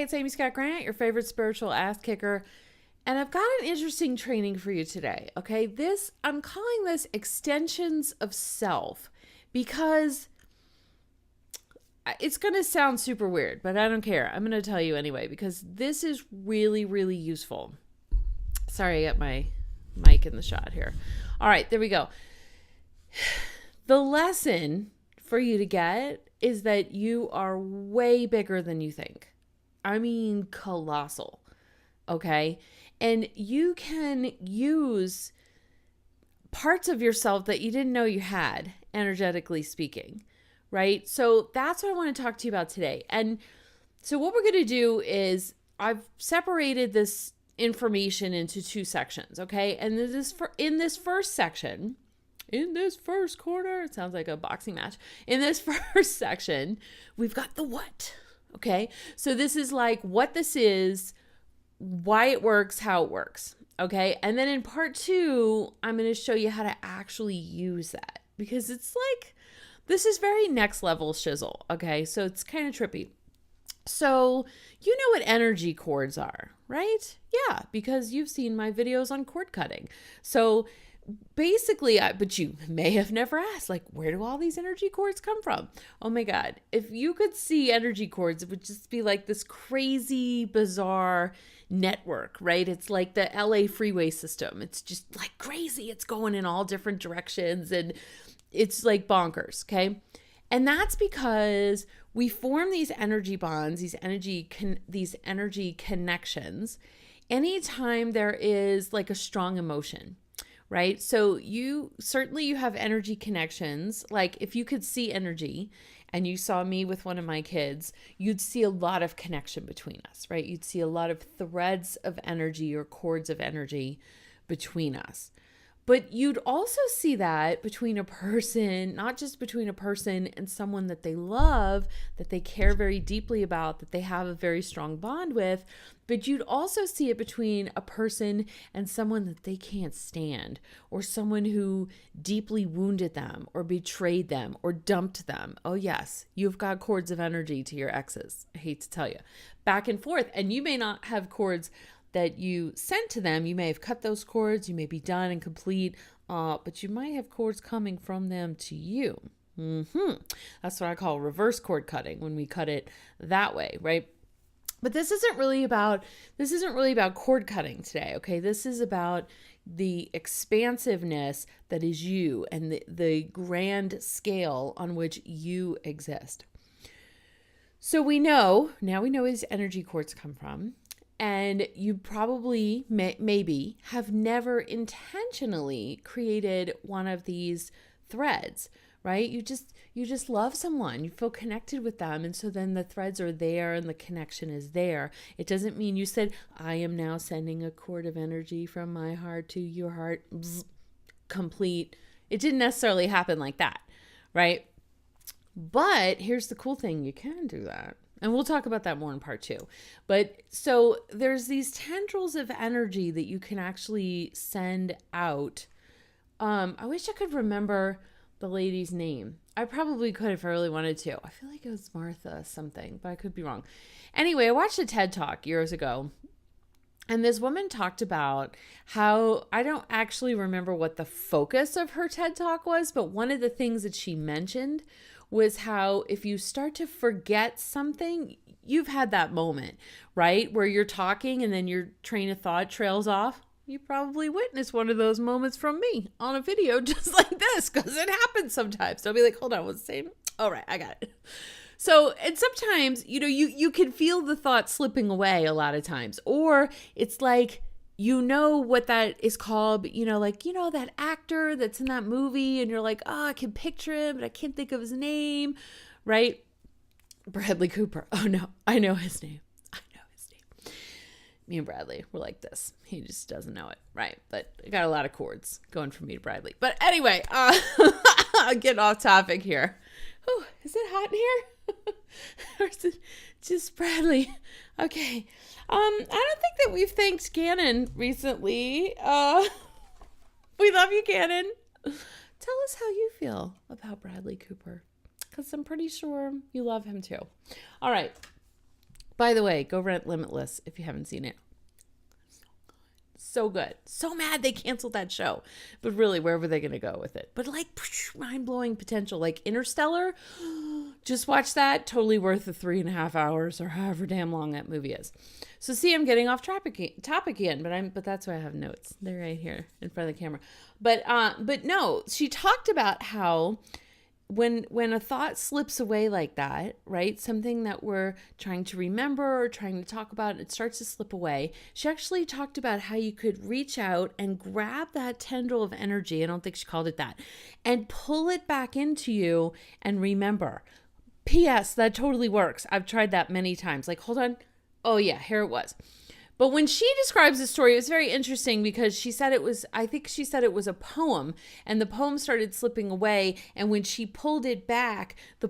it's Amy Scott Grant, your favorite spiritual ass kicker. And I've got an interesting training for you today. Okay, I'm calling this extensions of self because it's going to sound super weird, but I don't care. I'm going to tell you anyway because this is really, really useful. Sorry, I got my mic in the shot here. All right, there we go. The lesson for you to get is that you are way bigger than you think. I mean, colossal. Okay? And you can use parts of yourself that you didn't know you had, energetically speaking, right? So that's what I want to talk to you about today. And so what we're going to do is I've separated this information into two sections, okay? And in this first section, in this first corner, it sounds like a boxing match. In this first section, we've got the what, okay? So this is like what this is, why it works, how it works, okay? And then in part 2, I'm going to show you how to actually use that because it's like, this is very next level shizzle, okay? So it's kind of trippy. So you know what energy cords are, right? Yeah, because you've seen my videos on cord cutting. So basically, but you may have never asked, like, where do all these energy cords come from? Oh my God. If you could see energy cords, it would just be like this crazy, bizarre network, right? It's like the LA freeway system. It's just like crazy. It's going in all different directions and it's like bonkers, okay? And that's because we form these energy bonds, these energy connections anytime there is like a strong emotion. Right? So you have energy connections. Like if you could see energy and you saw me with one of my kids, you'd see a lot of connection between us, right? You'd see a lot of threads of energy or cords of energy between us. But you'd also see that between a person, not just between a person and someone that they love, that they care very deeply about, that they have a very strong bond with, but you'd also see it between a person and someone that they can't stand, or someone who deeply wounded them, or betrayed them, or dumped them. Oh yes, you've got cords of energy to your exes. I hate to tell you. Back and forth. And you may not have cords that you sent to them. You may have cut those cords. You may be done and complete, but you might have cords coming from them to you. That's what I call reverse cord cutting, when we cut it that way, right? But this isn't really about cord cutting today, okay? This is about the expansiveness that is you and the grand scale on which you exist. So we know where these energy cords come from. And you probably maybe have never intentionally created one of these threads, right? You just love someone, you feel connected with them. And so then the threads are there and the connection is there. It doesn't mean you said, I am now sending a cord of energy from my heart to your heart, complete. It didn't necessarily happen like that, right? But here's the cool thing, you can do that. And we'll talk about that more in part 2. But so there's these tendrils of energy that you can actually send out. I wish I could remember the lady's name. I probably could if I really wanted to. I feel like it was Martha something, but I could be wrong. Anyway, I watched a TED Talk years ago. And this woman talked about how, I don't actually remember what the focus of her TED Talk was, but one of the things that she mentioned was how if you start to forget something, you've had that moment, right? Where you're talking and then your train of thought trails off. You probably witnessed one of those moments from me on a video just like this, because it happens sometimes. I'll be like, hold on, what's the same? All right, I got it. So, and sometimes, you can feel the thought slipping away a lot of times, or it's like, what that is called, but that actor that's in that movie and you're like, oh, I can picture him, but I can't think of his name, right? Bradley Cooper. Oh no, I know his name. Me and Bradley were like this. He just doesn't know it, right? But I got a lot of cords going from me to Bradley. But anyway, getting off topic here. Oh, is it hot in here? Or is it just Bradley? Okay. I don't think that we've thanked Gannon recently. We love you, Gannon. Tell us how you feel about Bradley Cooper, because I'm pretty sure you love him too. All right. By the way, go rent Limitless if you haven't seen it. So good. So mad they canceled that show. But really, where were they going to go with it? But like mind-blowing potential. Like Interstellar, just watch that. Totally worth the 3.5 hours or however damn long that movie is. So see, I'm getting off topic again, but that's why I have notes. They're right here in front of the camera. But no, she talked about how when a thought slips away like that, right? Something that we're trying to remember or trying to talk about, it starts to slip away. She actually talked about how you could reach out and grab that tendril of energy. I don't think she called it that, and pull it back into you and remember. P.S. That totally works. I've tried that many times. Like, hold on. Oh yeah, here it was. But when she describes the story, it was very interesting because she said I think she said it was a poem, and the poem started slipping away. And when she pulled it back, the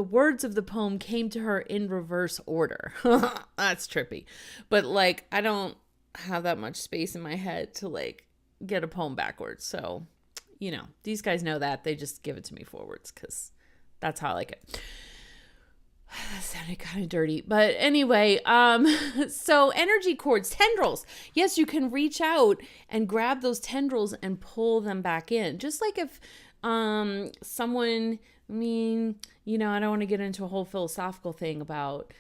words of the poem came to her in reverse order. That's trippy. But like, I don't have that much space in my head to like get a poem backwards. So, these guys know that. They just give it to me forwards because that's how I like it. That sounded kind of dirty. But anyway, so energy cords, tendrils. Yes, you can reach out and grab those tendrils and pull them back in. Just like if someone, I don't want to get into a whole philosophical thing about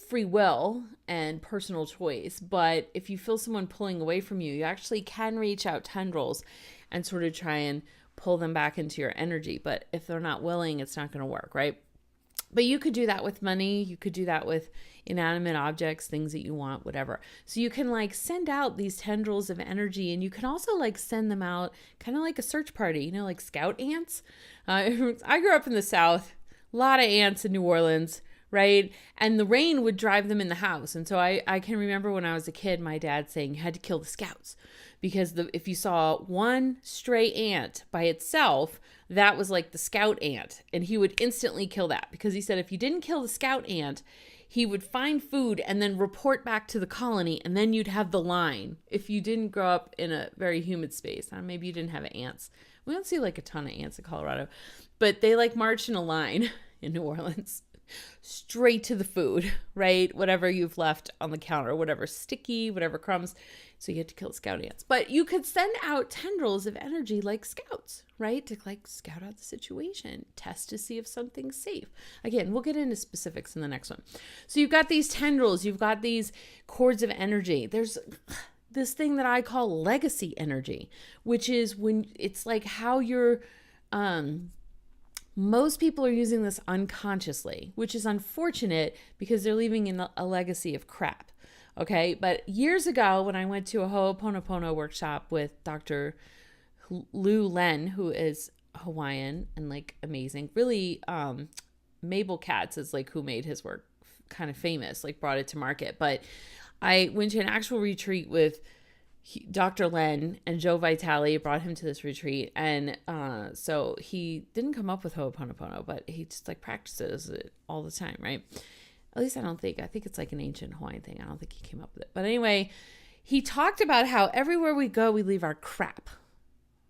free will and personal choice. But if you feel someone pulling away from you, you actually can reach out tendrils and sort of try and pull them back into your energy. But if they're not willing, it's not going to work, right? But you could do that with money. You could do that with inanimate objects, things that you want, whatever. So you can like send out these tendrils of energy, and you can also like send them out kind of like a search party, like scout ants. I grew up in the South, a lot of ants in New Orleans, right? And the rain would drive them in the house. And so I can remember when I was a kid, my dad saying you had to kill the scouts. Because if you saw one stray ant by itself, that was like the scout ant. And he would instantly kill that. Because he said if you didn't kill the scout ant, he would find food and then report back to the colony. And then you'd have the line. If you didn't grow up in a very humid space. Maybe you didn't have ants. We don't see like a ton of ants in Colorado. But they like march in a line in New Orleans. Straight to the food, right? Whatever you've left on the counter, whatever sticky, whatever crumbs. So you had to kill the scout ants. But you could send out tendrils of energy like scouts, right? To like scout out the situation, test to see if something's safe. Again, we'll get into specifics in the next one. So you've got these tendrils, you've got these cords of energy. There's this thing that I call legacy energy, which is when it's like how you're, most people are using this unconsciously, which is unfortunate because they're leaving in a legacy of crap. Okay. But years ago, when I went to a Ho'oponopono workshop with Dr. Lou Len, who is Hawaiian and like amazing, really, Mabel Katz is like who made his work kind of famous, like brought it to market. But I went to an actual retreat with Dr. Len and Joe Vitale, brought him to this retreat. And so he didn't come up with Ho'oponopono, but he just like practices it all the time, right? At least I think it's like an ancient Hawaiian thing. I don't think he came up with it. But anyway, he talked about how everywhere we go, we leave our crap,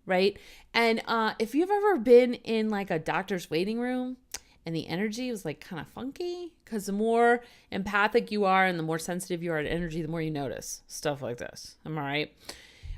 right? And if you've ever been in like a doctor's waiting room and the energy was like kind of funky, because the more empathic you are and the more sensitive you are to energy, the more you notice stuff like this. Am I right?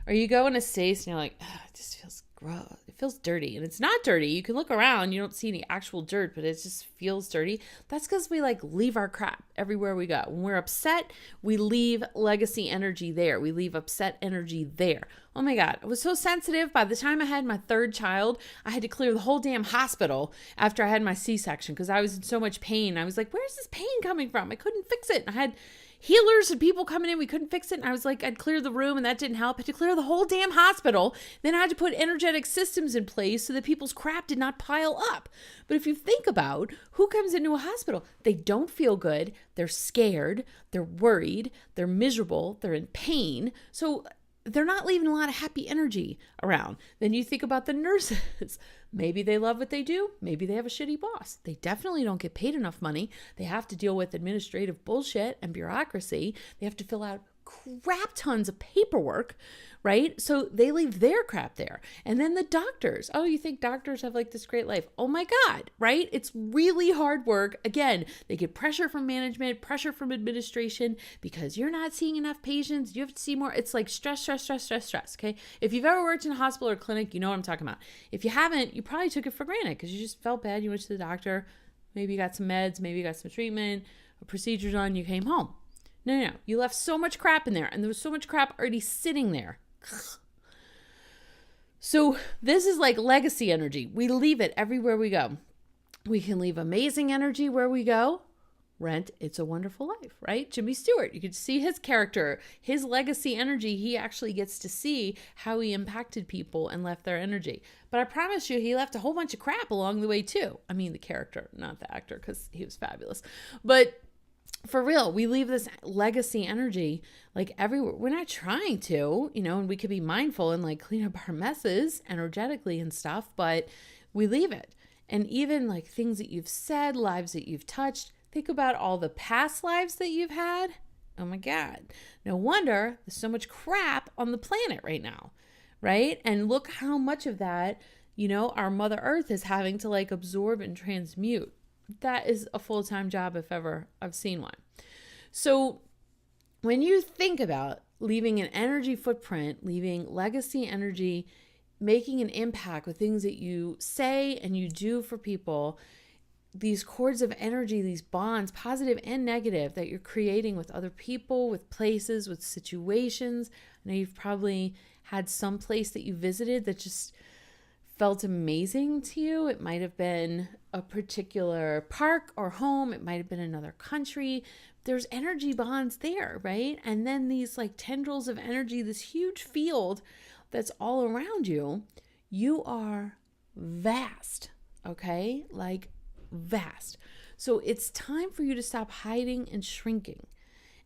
Or you go in a space and you're like, it just feels gross. It feels dirty. And it's not dirty. You can look around. You don't see any actual dirt, but it just feels dirty. That's because we like leave our crap everywhere we go. When we're upset, we leave legacy energy there. We leave upset energy there. Oh my God. I was so sensitive. By the time I had my third child, I had to clear the whole damn hospital after I had my C-section because I was in so much pain. I was like, where's this pain coming from? I couldn't fix it. And I had healers and people coming in. We couldn't fix it. And I was like, I'd clear the room and that didn't help. I had to clear the whole damn hospital. Then I had to put energetic systems in place so that people's crap did not pile up. But if you think about who comes into a hospital, they don't feel good. They're scared. They're worried. They're miserable. They're in pain. So they're not leaving a lot of happy energy around. Then you think about the nurses. Maybe they love what they do. Maybe they have a shitty boss. They definitely don't get paid enough money. They have to deal with administrative bullshit and bureaucracy. They have to fill out crap tons of paperwork, right? So they leave their crap there. And then the doctors, oh, you think doctors have like this great life? Oh my God, right? It's really hard work. Again, they get pressure from management, pressure from administration, because you're not seeing enough patients. You have to see more. It's like stress. Okay. If you've ever worked in a hospital or clinic, you know what I'm talking about. If you haven't, you probably took it for granted because you just felt bad. You went to the doctor, maybe you got some meds, maybe you got some treatment, a procedure done, you came home. No. You left so much crap in there, and there was so much crap already sitting there. So this is like legacy energy. We leave it everywhere we go. We can leave amazing energy where we go. Rent It's a Wonderful Life, right? Jimmy Stewart, you could see his character, his legacy energy. He actually gets to see how he impacted people and left their energy. But I promise you, he left a whole bunch of crap along the way too. I mean, the character, not the actor, because he was fabulous. But for real, we leave this legacy energy like everywhere. We're not trying to, and we could be mindful and like clean up our messes energetically and stuff, but we leave it. And even like things that you've said, lives that you've touched, think about all the past lives that you've had. Oh my God. No wonder there's so much crap on the planet right now, right? And look how much of that, our Mother Earth is having to like absorb and transmute. That is a full-time job if ever I've seen one. So when you think about leaving an energy footprint, leaving legacy energy, making an impact with things that you say and you do for people, these cords of energy, these bonds, positive and negative, that you're creating with other people, with places, with situations. I know you've probably had some place that you visited that just felt amazing to you. It might have been a particular park or home. It might have been another country. There's energy bonds there, right? And then these like tendrils of energy, this huge field that's all around you. You are vast, okay? Like vast. So it's time for you to stop hiding and shrinking.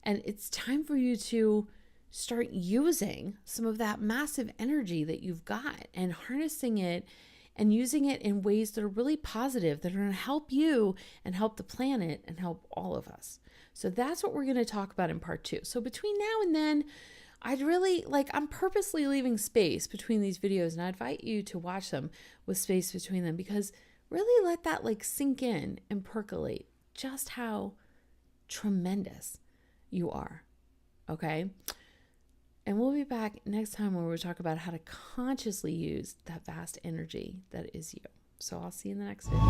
And it's time for you to start using some of that massive energy that you've got and harnessing it and using it in ways that are really positive, that are going to help you and help the planet and help all of us. So that's what we're going to talk about in part 2. So between now and then, I'm purposely leaving space between these videos, and I invite you to watch them with space between them, because really let that like sink in and percolate just how tremendous you are. Okay? And we'll be back next time where we'll talk about how to consciously use that vast energy that is you. So I'll see you in the next video.